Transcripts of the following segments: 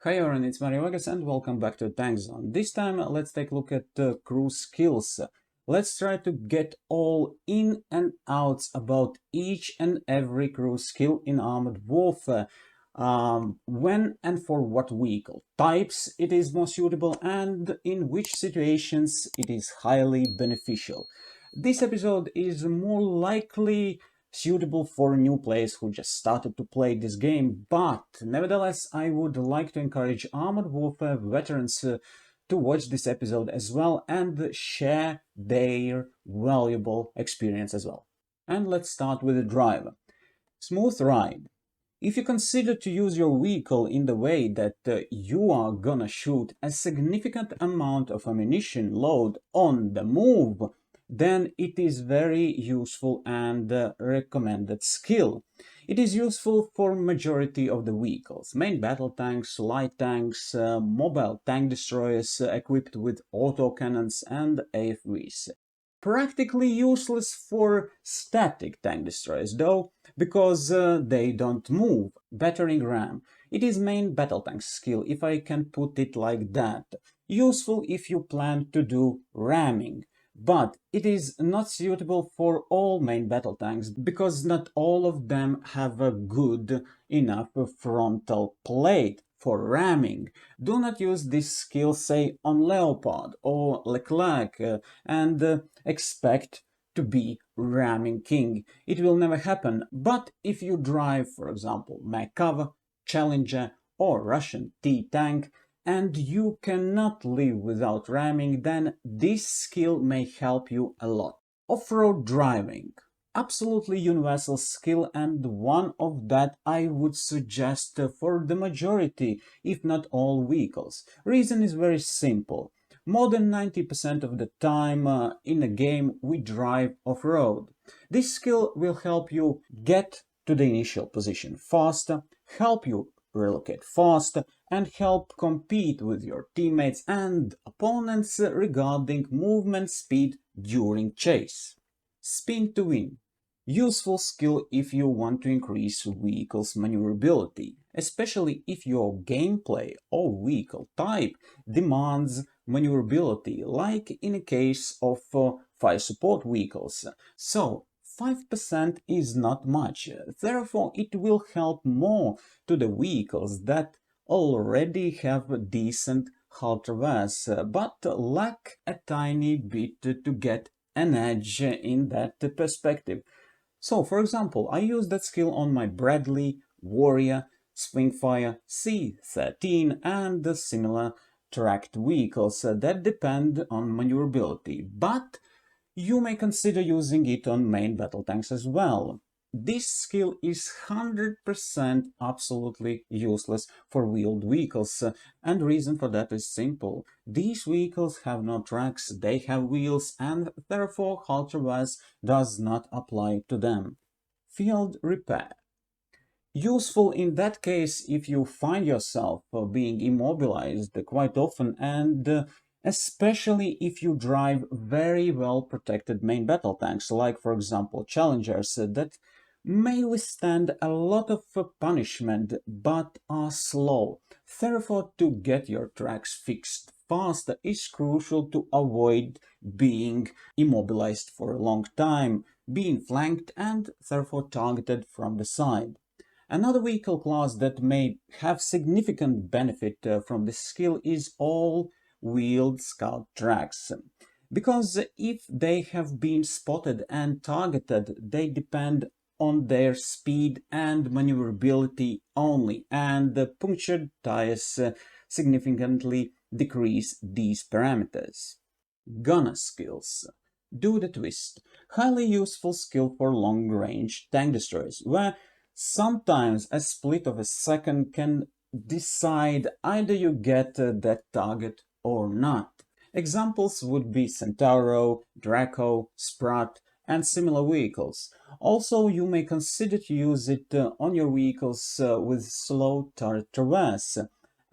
Hi everyone, it's Mario Vegas and welcome back to Tank Zone. This time let's take a look at crew skills. Let's try to get all in and outs about each and every crew skill in Armored Warfare. When and for what vehicle types it is more suitable and in which situations it is highly beneficial. This episode is more likely suitable for new players who just started to play this game, but nevertheless I would like to encourage Armored Warfare veterans to watch this episode as well and share their valuable experience as well. And let's start with the driver. Smooth ride. If you consider to use your vehicle in the way that you are gonna shoot a significant amount of ammunition load on the move, then it is very useful and recommended skill. It is useful for majority of the vehicles, main battle tanks, light tanks, mobile tank destroyers equipped with autocannons and AFVs. Practically useless for static tank destroyers though, because they don't move. Battering ram. It is main battle tank skill, if I can put it like that. Useful if you plan to do ramming. But it is not suitable for all main battle tanks, because not all of them have a good enough frontal plate for ramming. Do not use this skill, say, on Leopard or Leclerc and expect to be ramming king. It will never happen. But if you drive, for example, Makarov, Challenger or Russian T-tank, and you cannot live without ramming, then this skill may help you a lot. Off-road driving. Absolutely universal skill and one of that I would suggest for the majority, if not all vehicles. Reason is very simple. More than 90% of the time in a game we drive off-road. This skill will help you get to the initial position faster, help you relocate faster, and help compete with your teammates and opponents regarding movement speed during chase. Spin to win. Useful skill if you want to increase vehicle's maneuverability, especially if your gameplay or vehicle type demands maneuverability, like in a case of fire support vehicles. So 5% is not much, therefore it will help more to the vehicles that already have a decent hull traverse, but lack a tiny bit to get an edge in that perspective. So, for example, I use that skill on my Bradley, Warrior, Swingfire, C-13 and the similar tracked vehicles that depend on maneuverability, but you may consider using it on main battle tanks as well. This skill is 100% absolutely useless for wheeled vehicles, and the reason for that is simple. These vehicles have no tracks, they have wheels, and therefore hull traverse does not apply to them. Field repair. Useful in that case if you find yourself being immobilized quite often and especially if you drive very well protected main battle tanks, like for example Challengers that may withstand a lot of punishment but are slow. Therefore, to get your tracks fixed fast is crucial to avoid being immobilized for a long time, being flanked and therefore targeted from the side. Another vehicle class that may have significant benefit from this skill is all-wheeled scout tracks. Because if they have been spotted and targeted, they depend on their speed and maneuverability only, and the punctured tires significantly decrease these parameters. Gunner skills. Do the twist. Highly useful skill for long-range tank destroyers, where sometimes a split of a second can decide either you get that target or not. Examples would be Centauro, Draco, Sprat, and similar vehicles. Also, you may consider to use it on your vehicles with slow turret traverse,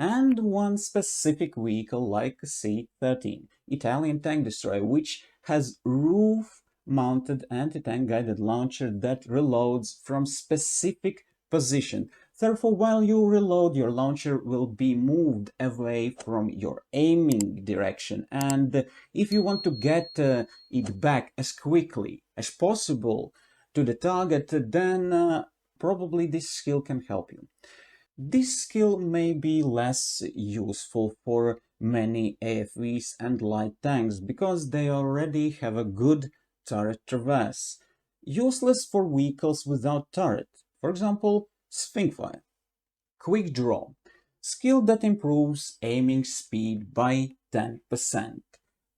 and one specific vehicle like C-13, Italian tank destroyer, which has roof-mounted anti-tank guided launcher that reloads from specific position. Therefore, while you reload, your launcher will be moved away from your aiming direction, and if you want to get it back as quickly as possible to the target, then probably this skill can help you. This skill may be less useful for many AFVs and light tanks because they already have a good turret traverse. Useless for vehicles without turret, for example, Sphinxfire. Quick Draw, skill that improves aiming speed by 10%.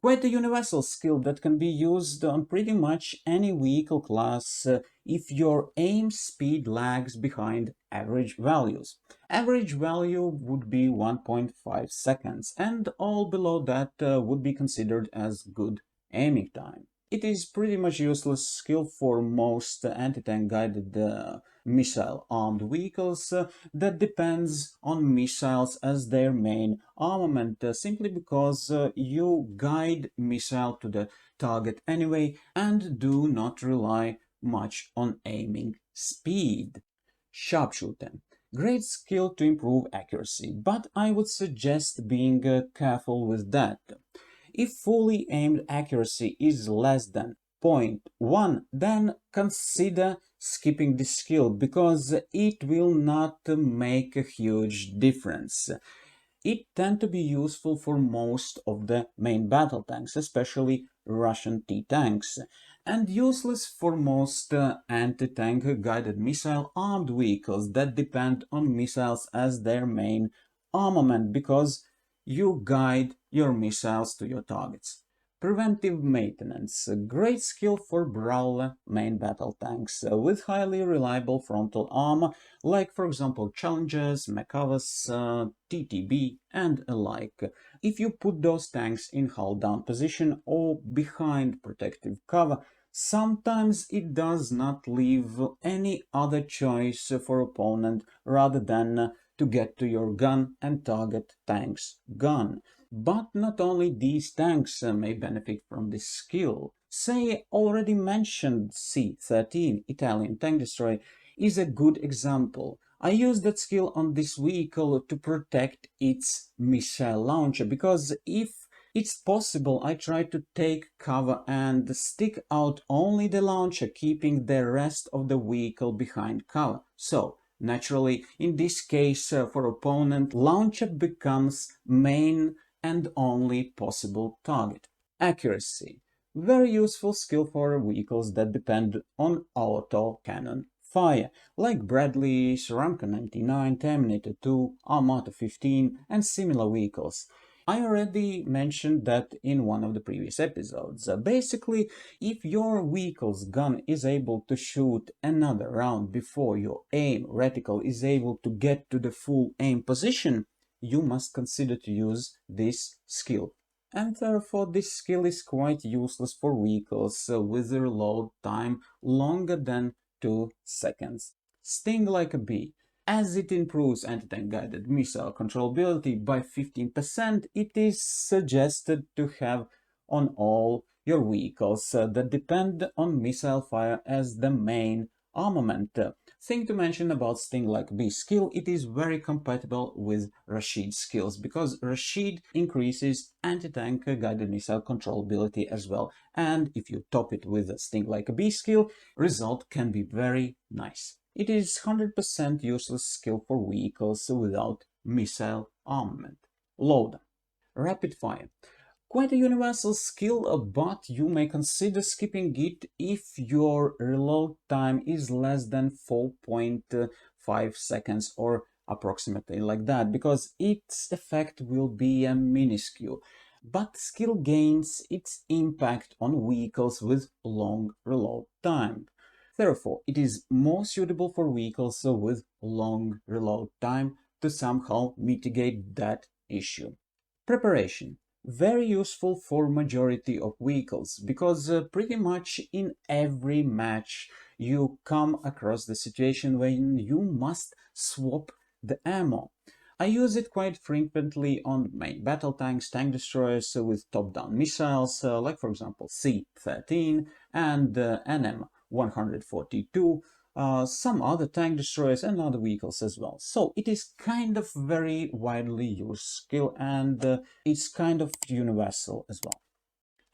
Quite a universal skill that can be used on pretty much any vehicle class if your aim speed lags behind average values. Average value would be 1.5 seconds, and all below that would be considered as good aiming time. It is pretty much useless skill for most anti-tank guided missile-armed vehicles that depends on missiles as their main armament, simply because you guide missile to the target anyway and do not rely much on aiming speed. Sharpshooter. Great skill to improve accuracy, but I would suggest being careful with that. If fully aimed accuracy is less than 0.1, then consider skipping this skill because it will not make a huge difference. It tends to be useful for most of the main battle tanks, especially Russian T-tanks, and useless for most anti-tank guided missile-armed vehicles that depend on missiles as their main armament because you guide your missiles to your targets. Preventive maintenance, a great skill for brawler main battle tanks with highly reliable frontal armor, like for example Challengers, Mekavas, TTB and alike. If you put those tanks in hull down position or behind protective cover, sometimes it does not leave any other choice for opponent rather than to get to your gun and target tank's gun. But not only these tanks may benefit from this skill. Say, already mentioned C-13 Italian tank destroyer is a good example. I use that skill on this vehicle to protect its missile launcher because if it's possible, I try to take cover and stick out only the launcher, keeping the rest of the vehicle behind cover. So, naturally, in this case, for opponent, launcher becomes main and only possible target. Accuracy. Very useful skill for vehicles that depend on auto cannon fire, like Bradley, Ramka 99, Terminator 2, Armata 15, and similar vehicles. I already mentioned that in one of the previous episodes. Basically, if your vehicle's gun is able to shoot another round before your aim reticle is able to get to the full aim position, you must consider to use this skill. And therefore this skill is quite useless for vehicles with a reload time longer than 2 seconds. Sting like a bee. As it improves anti-tank guided missile controllability by 15%, it is suggested to have on all your vehicles that depend on missile fire as the main armament. Thing to mention about Sting like Bee skill, it is very compatible with Rashid skills because Rashid increases anti-tank guided missile controllability as well, and if you top it with a Sting like a Bee skill, result can be very nice. It is 100% useless skill for vehicles without missile armament. Loader. Rapid fire. Quite a universal skill, but you may consider skipping it if your reload time is less than 4.5 seconds or approximately like that, because its effect will be minuscule. But skill gains its impact on vehicles with long reload time. Therefore, it is more suitable for vehicles with long reload time to somehow mitigate that issue. Preparation. Very useful for majority of vehicles because pretty much in every match you come across the situation when you must swap the ammo. I use it quite frequently on main battle tanks, tank destroyers with top-down missiles, like for example C-13 and NM-142, some other tank destroyers and other vehicles as well. So it is kind of very widely used skill, and it's kind of universal as well.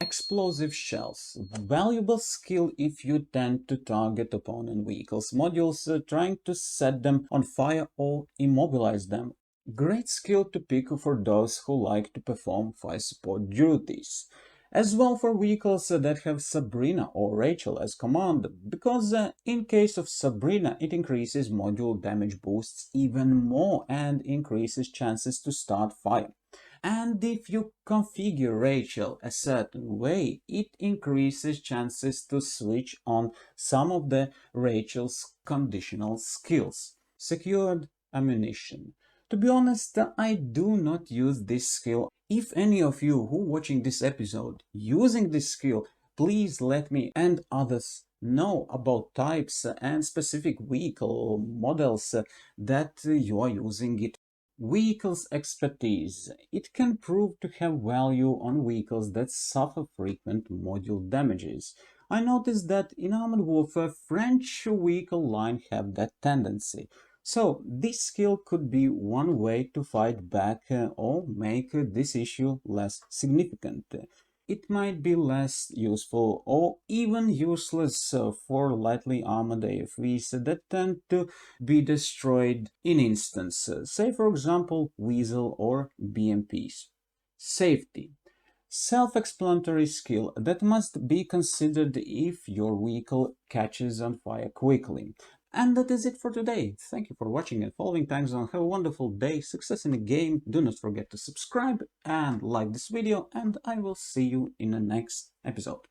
Explosive shells. Valuable skill if you tend to target opponent vehicles modules, trying to set them on fire or immobilize them. Great skill to pick for those who like to perform fire support duties. As well for vehicles that have Sabrina or Rachel as command, because in case of Sabrina it increases module damage boosts even more and increases chances to start fire. And if you configure Rachel a certain way, it increases chances to switch on some of the Rachel's conditional skills. Secured ammunition. To be honest, I do not use this skill. If any of you who watching this episode using this skill, please let me and others know about types and specific vehicle models that you are using it. Vehicles expertise. It can prove to have value on vehicles that suffer frequent module damages. I noticed that in Armored Warfare, French vehicle line have that tendency. So this skill could be one way to fight back or make this issue less significant. It might be less useful or even useless for lightly armored AFVs that tend to be destroyed in instance, say for example Weasel or BMPs. Safety. Self-explanatory skill that must be considered if your vehicle catches on fire quickly. And that is it for today. Thank you for watching and following TankZone. Have a wonderful day, success in the game. Do not forget to subscribe and like this video, and I will see you in the next episode.